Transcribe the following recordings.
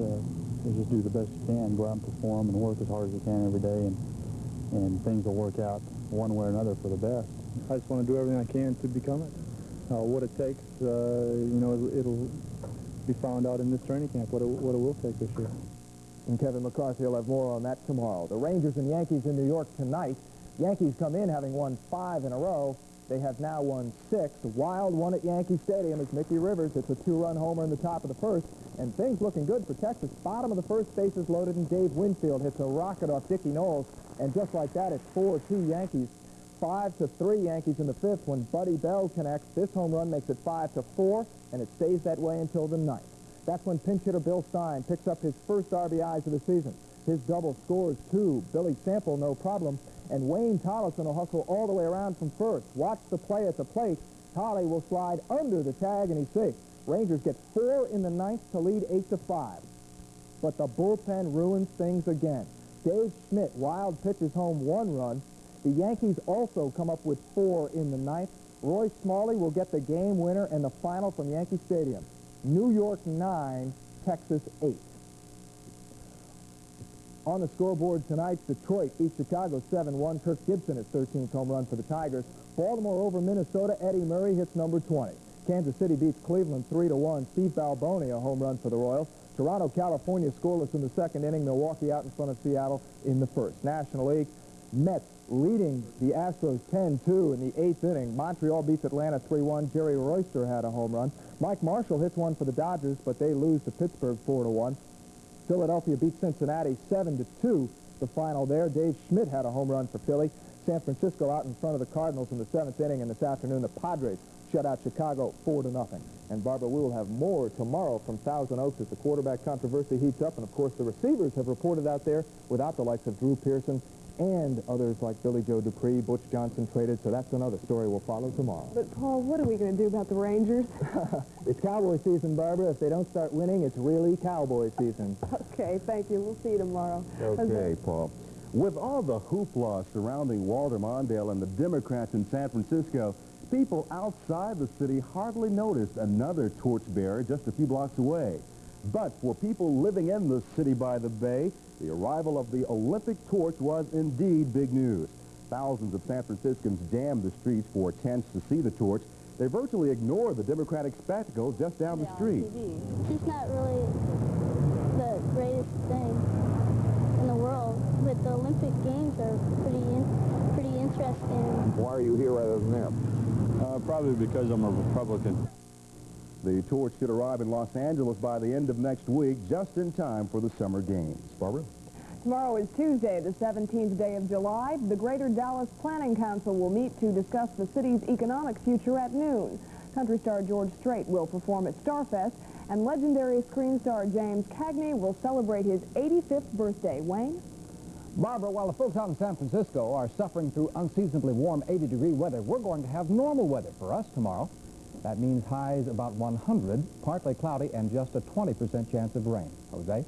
is just do the best you can, go out and perform and work as hard as you can every day, and things will work out one way or another for the best. I just want to do everything I can to become it. What it takes, you know, it'll be found out in this training camp, what it will take this year. And Kevin McCarthy will have more on that tomorrow. The Rangers and Yankees in New York tonight. Yankees come in having won 5 in a row. They have now won 6. Wild won at Yankee Stadium as Mickey Rivers hits a 2-run homer in the top of the first. And things looking good for Texas. Bottom of the first, bases loaded, and Dave Winfield hits a rocket off Dickie Knowles. And just like that, it's 4-2 Yankees. 5-3 Yankees in the 5th when Buddy Bell connects. This home run makes it 5-4, and it stays that way until the 9th. That's when pinch hitter Bill Stein picks up his first RBIs of the season. His double scores 2. Billy Sample, no problem. And Wayne Tollison will hustle all the way around from first. Watch the play at the plate. Tolly will slide under the tag, and he's safe. Rangers get 4 in the 9th to lead 8-5. But the bullpen ruins things again. Dave Schmidt, Wild pitches home 1 run. The Yankees also come up with 4 in the 9th. Roy Smalley will get the game winner and the final from Yankee Stadium. New York 9, Texas 8. On the scoreboard tonight, Detroit beats Chicago 7-1. Kirk Gibson his 13th home run for the Tigers. Baltimore over Minnesota. Eddie Murray hits number 20. Kansas City beats Cleveland 3-1. Steve Balboni a home run for the Royals. Toronto, California scoreless in the 2nd inning. Milwaukee out in front of Seattle in the 1st. National League, Mets leading the Astros 10-2 in the 8th inning. Montreal beats Atlanta 3-1. Jerry Royster had a home run. Mike Marshall hits one for the Dodgers, but they lose to Pittsburgh 4-1. Philadelphia beats Cincinnati 7-2. The final there. Dave Schmidt had a home run for Philly. San Francisco out in front of the Cardinals in the 7th inning, and this afternoon the Padres shut out Chicago 4-0. And Barbara, we will have more tomorrow from Thousand Oaks as the quarterback controversy heats up, and of course the receivers have reported out there without the likes of Drew Pearson and others like Billy Joe Dupree. Butch Johnson traded, so that's another story we'll follow tomorrow. But, Paul, what are we going to do about the Rangers? It's Cowboy season, Barbara. If they don't start winning, it's really Cowboy season. Okay, thank you. We'll see you tomorrow. Okay, Paul. With all the hoopla surrounding Walter Mondale and the Democrats in San Francisco, people outside the city hardly noticed another torchbearer just a few blocks away. But for people living in the city by the bay, the arrival of the Olympic torch was indeed big news. Thousands of San Franciscans jammed the streets for a chance to see the torch. They virtually ignored the Democratic spectacle just down the street. It's just not really the greatest thing in the world, but the Olympic Games are pretty interesting. Why are you here rather than there? Probably because I'm a Republican. The torch should arrive in Los Angeles by the end of next week, just in time for the Summer Games. Barbara? Tomorrow is Tuesday, the 17th day of July. The Greater Dallas Planning Council will meet to discuss the city's economic future at noon. Country star George Strait will perform at Starfest, and legendary screen star James Cagney will celebrate his 85th birthday. Wayne? Barbara, while the folks out in San Francisco are suffering through unseasonably warm 80-degree weather, we're going to have normal weather for us tomorrow. That means highs about 100, partly cloudy, and just a 20% chance of rain. Jose?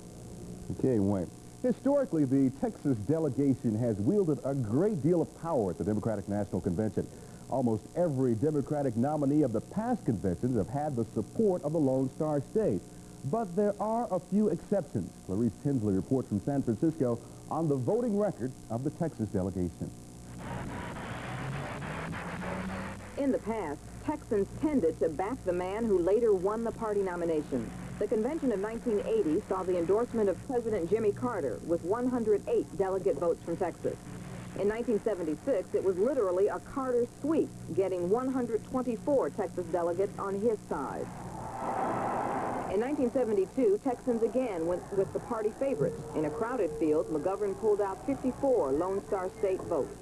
Okay, Wayne. Historically, the Texas delegation has wielded a great deal of power at the Democratic National Convention. Almost every Democratic nominee of the past conventions have had the support of the Lone Star State. But there are a few exceptions. Clarice Tinsley reports from San Francisco on the voting record of the Texas delegation. In the past, Texans tended to back the man who later won the party nomination. The convention of 1980 saw the endorsement of President Jimmy Carter with 108 delegate votes from Texas. In 1976, it was literally a Carter sweep, getting 124 Texas delegates on his side. In 1972, Texans again went with the party favorites. In a crowded field, McGovern pulled out 54 Lone Star State votes.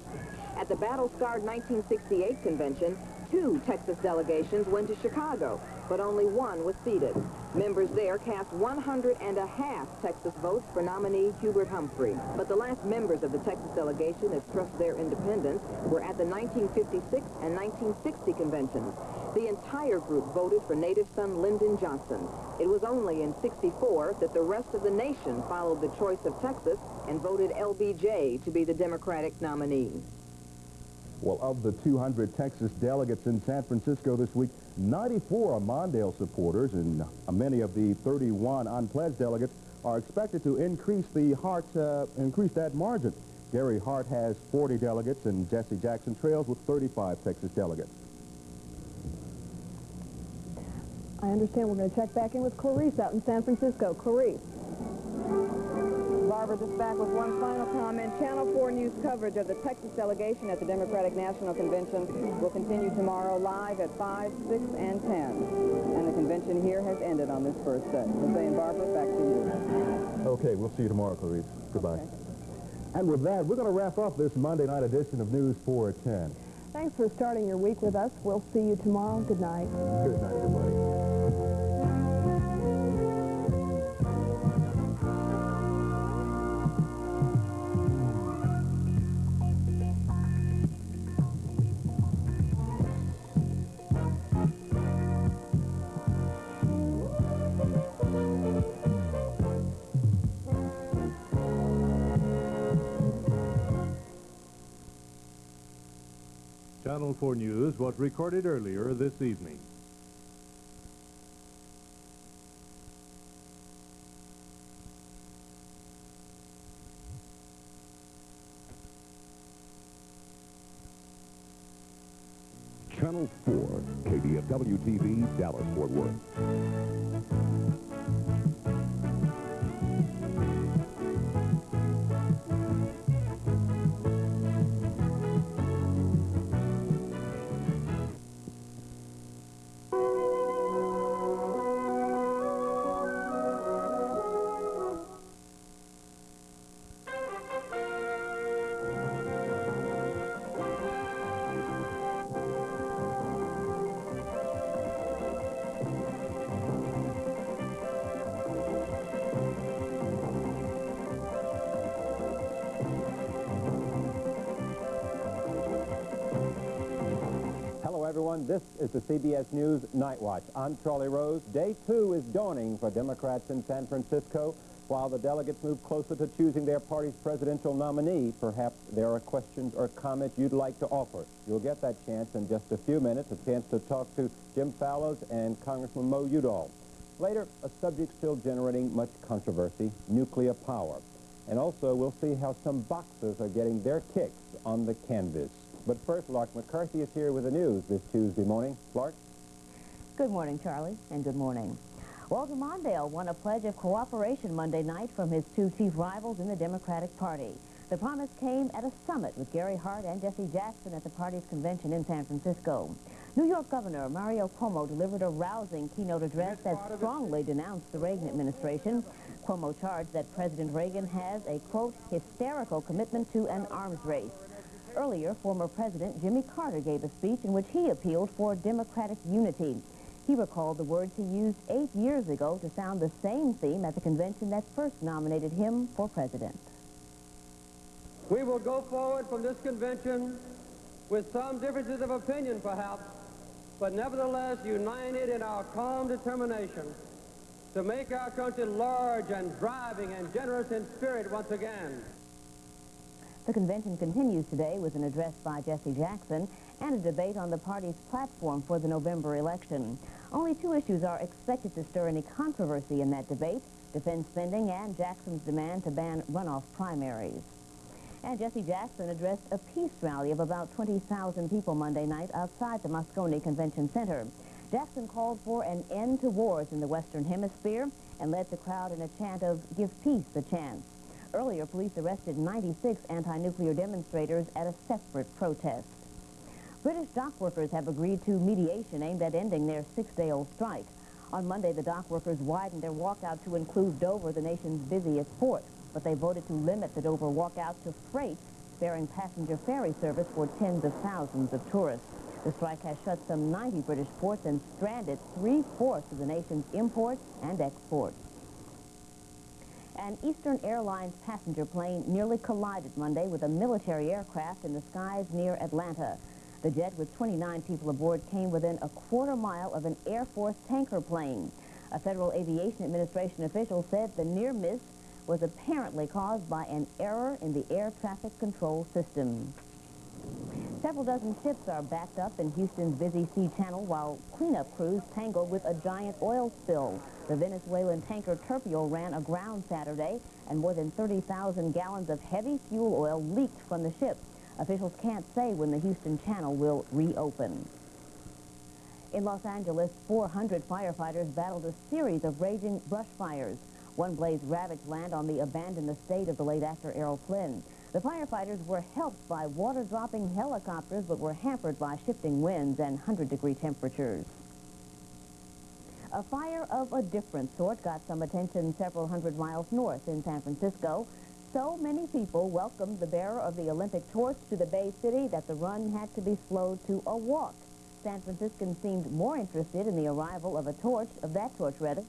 At the battle-scarred 1968 convention, 2 Texas delegations went to Chicago, but only 1 was seated. Members there cast 100.5 Texas votes for nominee Hubert Humphrey. But the last members of the Texas delegation that struck their independence were at the 1956 and 1960 conventions. The entire group voted for native son Lyndon Johnson. It was only in '64 that the rest of the nation followed the choice of Texas and voted LBJ to be the Democratic nominee. Well, of the 200 Texas delegates in San Francisco this week, 94 are Mondale supporters, and many of the 31 unpledged delegates are expected to increase that margin. Gary Hart has 40 delegates, and Jesse Jackson trails with 35 Texas delegates. I understand we're going to check back in with Clarice out in San Francisco. Clarice. Barbara, just back with one final comment. Channel 4 News coverage of the Texas delegation at the Democratic National Convention will continue tomorrow live at 5, 6, and 10. And the convention here has ended on this first day. Jose and Barbara, back to you. Okay, we'll see you tomorrow, Clarice. Goodbye. Okay. And with that, we're going to wrap up this Monday night edition of News 4 at 10. Thanks for starting your week with us. We'll see you tomorrow. Good night. Good night, everybody. Channel 4 News was recorded earlier this evening. Channel 4, KDFW TV, Dallas-Fort Worth. Everyone, this is the CBS News Nightwatch. I'm Charlie Rose. Day 2 is dawning for Democrats in San Francisco. While the delegates move closer to choosing their party's presidential nominee, perhaps there are questions or comments you'd like to offer. You'll get that chance in just a few minutes, a chance to talk to Jim Fallows and Congressman Mo Udall. Later, a subject still generating much controversy, nuclear power. And also, we'll see how some boxers are getting their kicks on the canvas. But first, Lark McCarthy is here with the news this Tuesday morning. Lark? Good morning, Charlie, and good morning. Walter Mondale won a pledge of cooperation Monday night from his two chief rivals in the Democratic Party. The promise came at a summit with Gary Hart and Jesse Jackson at the party's convention in San Francisco. New York Governor Mario Cuomo delivered a rousing keynote address that strongly denounced the Reagan administration. Cuomo charged that President Reagan has a, quote, hysterical commitment to an arms race. Earlier, former President Jimmy Carter gave a speech in which he appealed for Democratic unity. He recalled the words he used 8 years ago to sound the same theme at the convention that first nominated him for president. We will go forward from this convention with some differences of opinion, perhaps, but nevertheless united in our calm determination to make our country large and thriving and generous in spirit once again. The convention continues today with an address by Jesse Jackson and a debate on the party's platform for the November election. Only two issues are expected to stir any controversy in that debate: defense spending and Jackson's demand to ban runoff primaries. And Jesse Jackson addressed a peace rally of about 20,000 people Monday night outside the Moscone Convention Center. Jackson called for an end to wars in the Western Hemisphere and led the crowd in a chant of "Give peace a chance." Earlier, police arrested 96 anti-nuclear demonstrators at a separate protest. British dock workers have agreed to mediation aimed at ending their 6-day-old strike. On Monday, the dock workers widened their walkout to include Dover, the nation's busiest port, but they voted to limit the Dover walkout to freight, bearing passenger ferry service for tens of thousands of tourists. The strike has shut some 90 British ports and stranded 3/4 of the nation's imports and exports. An Eastern Airlines passenger plane nearly collided Monday with a military aircraft in the skies near Atlanta. The jet with 29 people aboard came within a quarter mile of an Air Force tanker plane. A Federal Aviation Administration official said the near miss was apparently caused by an error in the air traffic control system. Several dozen ships are backed up in Houston's busy sea channel while cleanup crews tangle with a giant oil spill. The Venezuelan tanker Terpial ran aground Saturday, and more than 30,000 gallons of heavy fuel oil leaked from the ship. Officials can't say when the Houston Channel will reopen. In Los Angeles, 400 firefighters battled a series of raging brush fires. One blaze ravaged land on the abandoned estate of the late actor Errol Flynn. The firefighters were helped by water-dropping helicopters, but were hampered by shifting winds and 100-degree temperatures. A fire of a different sort got some attention several hundred miles north in San Francisco. So many people welcomed the bearer of the Olympic torch to the Bay City that the run had to be slowed to a walk. San Franciscans seemed more interested in the arrival of that torch rather.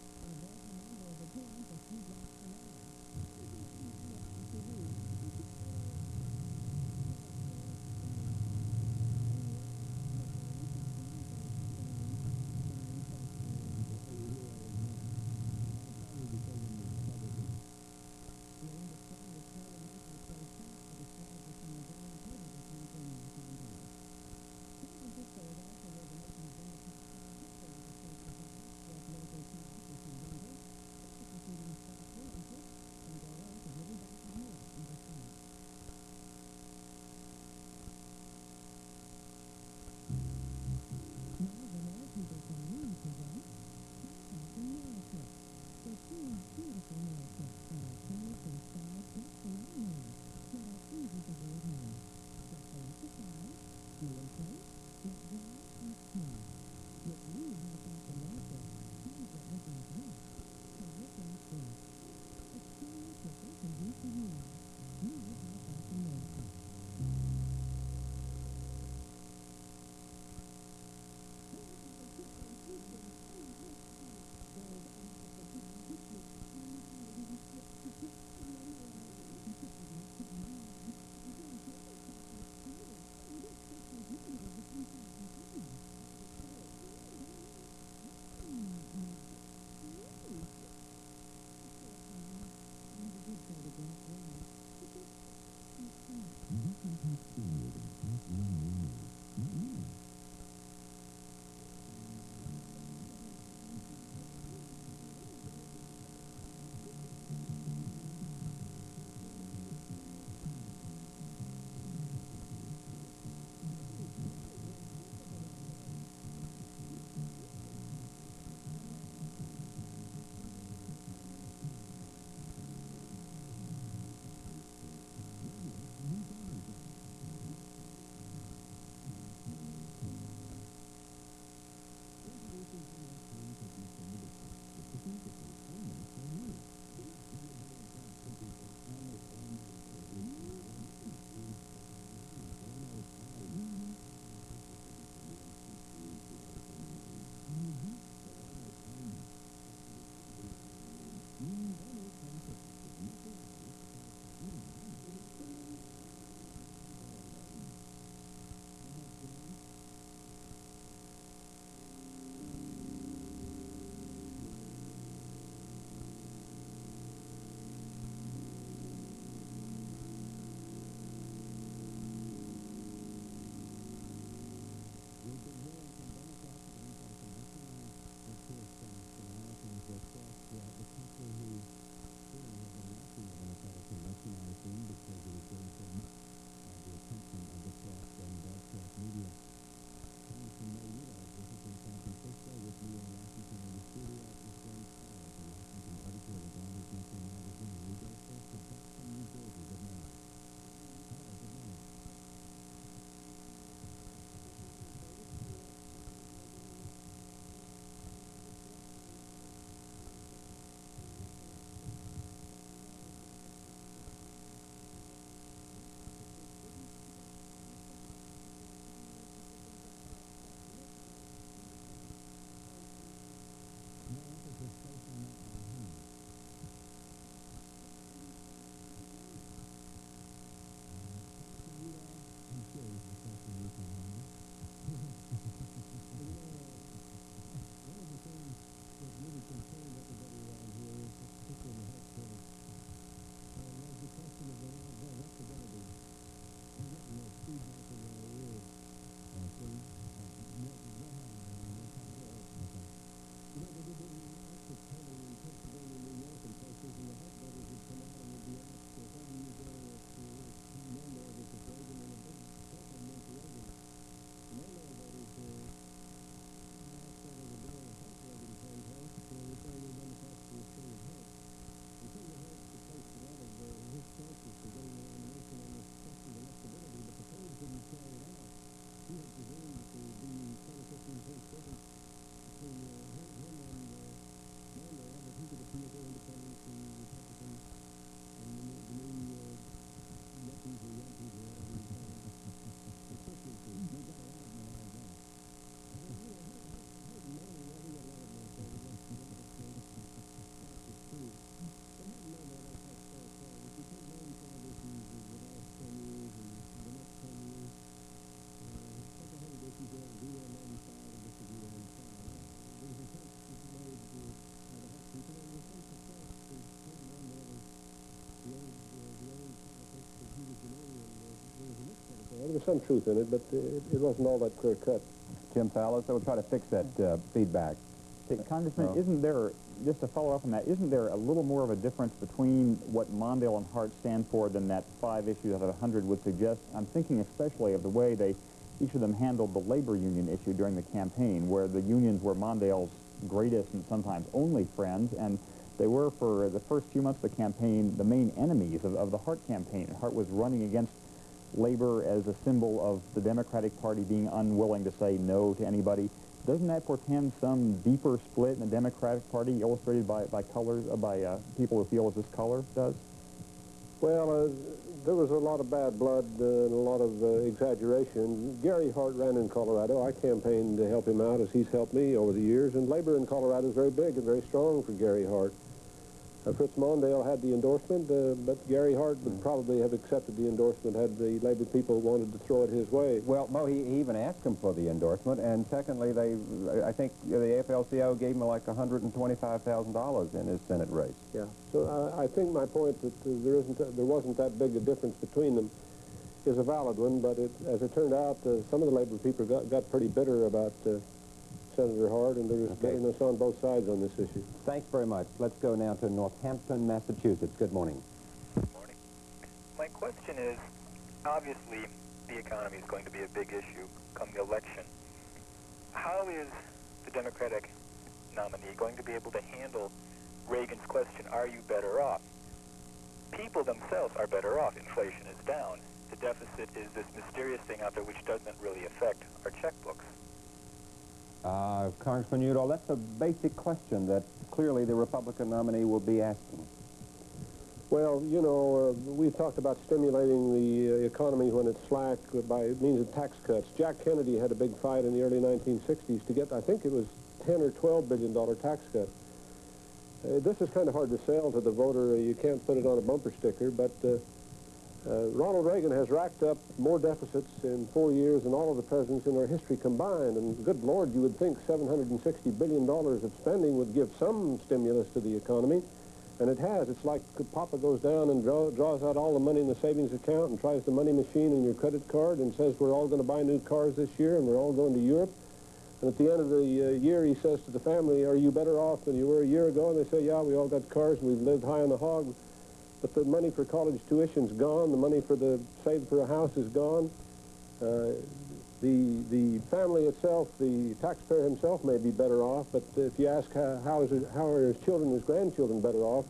was some truth in it, but it wasn't all that clear cut. Jim Fallows, so we'll try to fix that feedback. Congressman, isn't there, just to follow up on that, isn't there a little more of a difference between what Mondale and Hart stand for than that 5 issues out of 100 would suggest? I'm thinking especially of the way each of them handled the labor union issue during the campaign, where the unions were Mondale's greatest and sometimes only friends, and they were, for the first few months of the campaign, the main enemies of the Hart campaign. And Hart was running against labor as a symbol of the Democratic Party being unwilling to say no to anybody. Doesn't that portend some deeper split in the Democratic Party, illustrated by people who feel as this color does? Well, there was a lot of bad blood and a lot of exaggeration. Gary Hart ran in Colorado. I campaigned to help him out, as he's helped me over the years. And labor in Colorado is very big and very strong for Gary Hart. Fritz Mondale had the endorsement, but Gary Hart would probably have accepted the endorsement had the labor people wanted to throw it his way. Well, Mo, he even asked him for the endorsement, and secondly, I think the AFL-CIO gave him like $125,000 in his Senate race. Yeah. So I think my point that there wasn't that big a difference between them is a valid one, but as it turned out, some of the labor people got pretty bitter about Senator Hart, and there was bitterness on both sides on this issue. Thanks very much. Let's go now to Northampton, Massachusetts. Good morning. Good morning. My question is, obviously, the economy is going to be a big issue come the election. How is the Democratic nominee going to be able to handle Reagan's question, are you better off? People themselves are better off. Inflation is down. The deficit is this mysterious thing out there which doesn't really affect our checkbooks. Congressman Udall, that's a basic question that clearly the Republican nominee will be asking. Well, you know, we've talked about stimulating the economy when it's slack by means of tax cuts. Jack Kennedy had a big fight in the early 1960s to get, I think it was $10 or $12 billion tax cut. This is kind of hard to sell to the voter. You can't put it on a bumper sticker, but Ronald Reagan has racked up more deficits in 4 years than all of the presidents in our history combined. And good Lord, you would think $760 billion of spending would give some stimulus to the economy. And it has. It's like Papa goes down and draws out all the money in the savings account and tries the money machine in your credit card and says we're all going to buy new cars this year and we're all going to Europe. And at the end of the year, he says to the family, are you better off than you were a year ago? And they say, yeah, we all got cars and we've lived high on the hog. But the money for college tuition's gone. The money for the saved for a house is gone. The family itself, the taxpayer himself may be better off, but if you ask how are his children, his grandchildren better off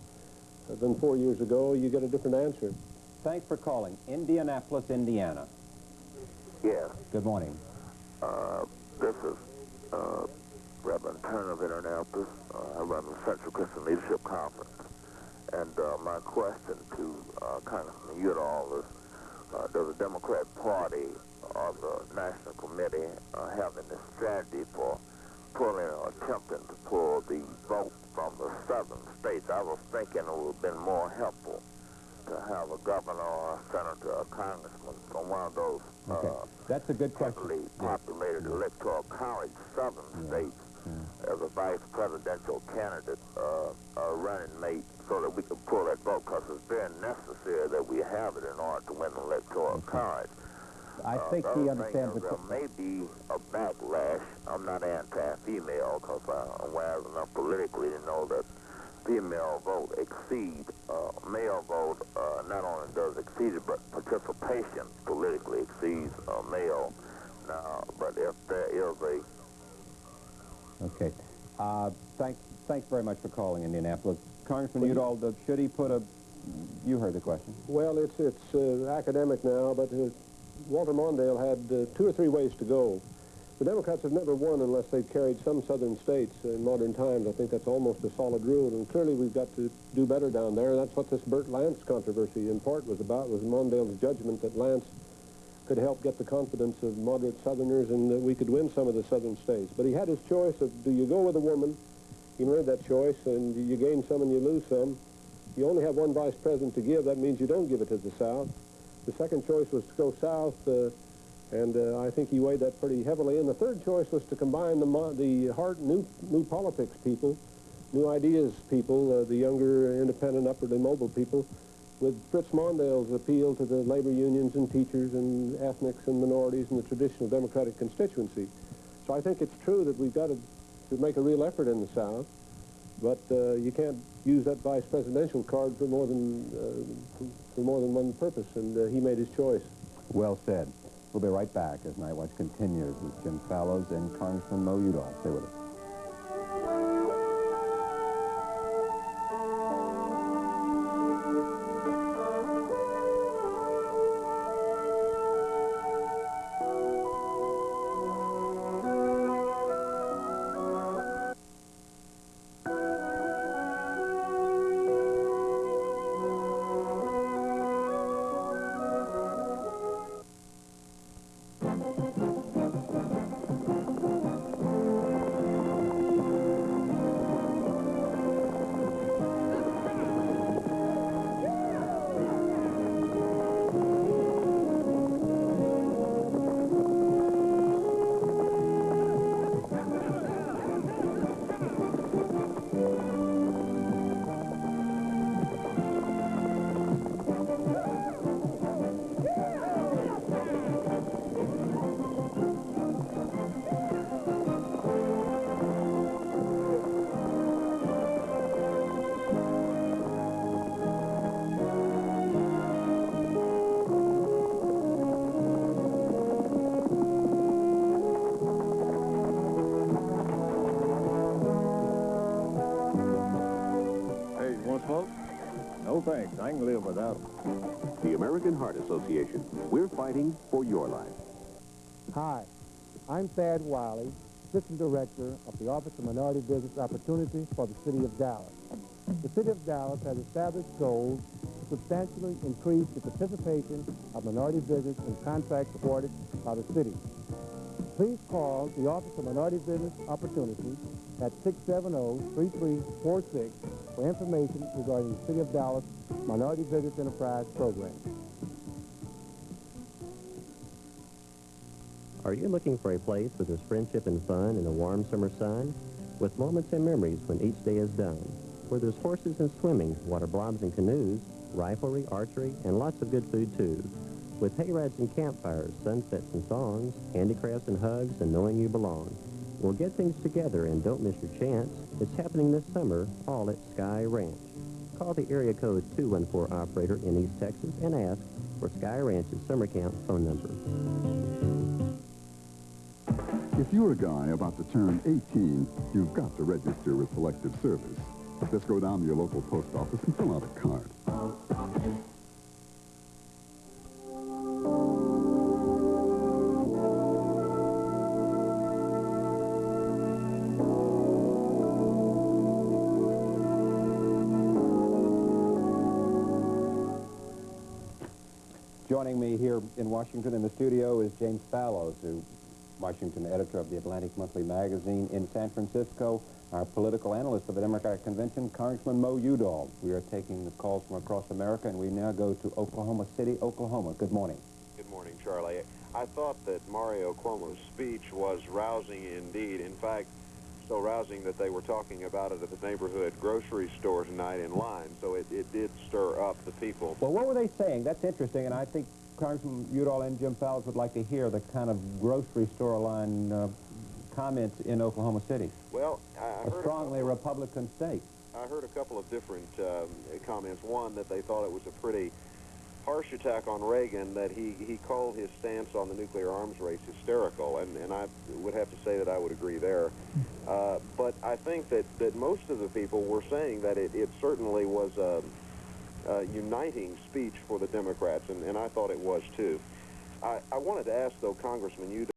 than 4 years ago, you get a different answer. Thanks for calling. Indianapolis, Indiana. Yeah. Good morning. This is Reverend Turner of Indianapolis. I run the Central Christian Leadership Conference. And my question to Congressman Udall is, does the Democrat Party or the National Committee have any strategy for pulling or attempting to pull the vote from the southern states? I was thinking it would have been more helpful to have a governor or a senator or a congressman from one of those that's a good question. heavily populated electoral college southern states as a vice presidential candidate running mate so that we can pull that vote, because it's very necessary that we have it in order to win the electoral college. I think he understands there may be a backlash. I'm not anti-female because I'm wise enough politically to know that female vote exceed male vote. Not only does it exceed it, but participation politically exceeds male. Now, but if there is a... Okay. Thanks very much for calling Indianapolis. Congressman Udall, should he put a... You heard the question. Well, it's academic now, but Walter Mondale had 2 or 3 ways to go. The Democrats have never won unless they've carried some southern states in modern times. I think that's almost a solid rule, and clearly we've got to do better down there. That's what this Burt Lance controversy in part was about, was Mondale's judgment that Lance could help get the confidence of moderate Southerners and that we could win some of the southern states. But he had his choice of, do you go with a woman? He made that choice, and you gain some and you lose some. You only have one vice president to give. That means you don't give it to the South. The second choice was to go south, and I think he weighed that pretty heavily. And the third choice was to combine the Hart new politics people, new ideas people, the younger, independent, upwardly mobile people, with Fritz Mondale's appeal to the labor unions and teachers and ethnics and minorities and the traditional Democratic constituency. So I think it's true that we've got to make a real effort in the South, but you can't use that vice presidential card for more than one purpose, and he made his choice. Well said. We'll be right back as Nightwatch continues with Jim Fallows and Congressman Mo Udall. Stay with us. No thanks. I can live without them. The American Heart Association. We're fighting for your life. Hi, I'm Thad Wiley, Assistant Director of the Office of Minority Business Opportunity for the City of Dallas. The City of Dallas has established goals to substantially increase the participation of minority business in contracts awarded by the city. Please call the Office of Minority Business Opportunity at 670-3346 for information regarding the City of Dallas Minority Business Enterprise Program. Are you looking for a place where there's friendship and fun in a warm summer sun? With moments and memories when each day is done. Where there's horses and swimming, water blobs and canoes, riflery, archery, and lots of good food too. With hayrides and campfires, sunsets and songs, handicrafts and hugs, and knowing you belong. We'll get things together and don't miss your chance. It's happening this summer, all at Sky Ranch. Call the area code 214 operator in East Texas and ask for Sky Ranch's summer camp phone number. If you're a guy about to turn 18, you've got to register with Selective Service. Just go down to your local post office and fill out a card. Joining me here in Washington in the studio is James Fallows, who Washington editor of the Atlantic Monthly magazine. In San Francisco, our political analyst of the Democratic Convention, Congressman Mo Udall. We are taking the calls from across America, and we now go to Oklahoma City, Oklahoma. Good morning. Good morning, Charlie. I thought that Mario Cuomo's speech was rousing indeed. In fact, so rousing that they were talking about it at the neighborhood grocery store tonight in line, so it did stir up the people. Well, what were they saying? That's interesting, and I think Congressman Udall and Jim Fallows would like to hear the kind of grocery store line comments in Oklahoma City. Well, I heard a strongly Republican state. I heard a couple of different comments. One, that they thought it was a pretty harsh attack on Reagan, that he called his stance on the nuclear arms race hysterical, and I would have to say that I would agree there. But I think that most of the people were saying that it certainly was a uniting speech for the Democrats, and I thought it was too. I wanted to ask, though, Congressman Udall,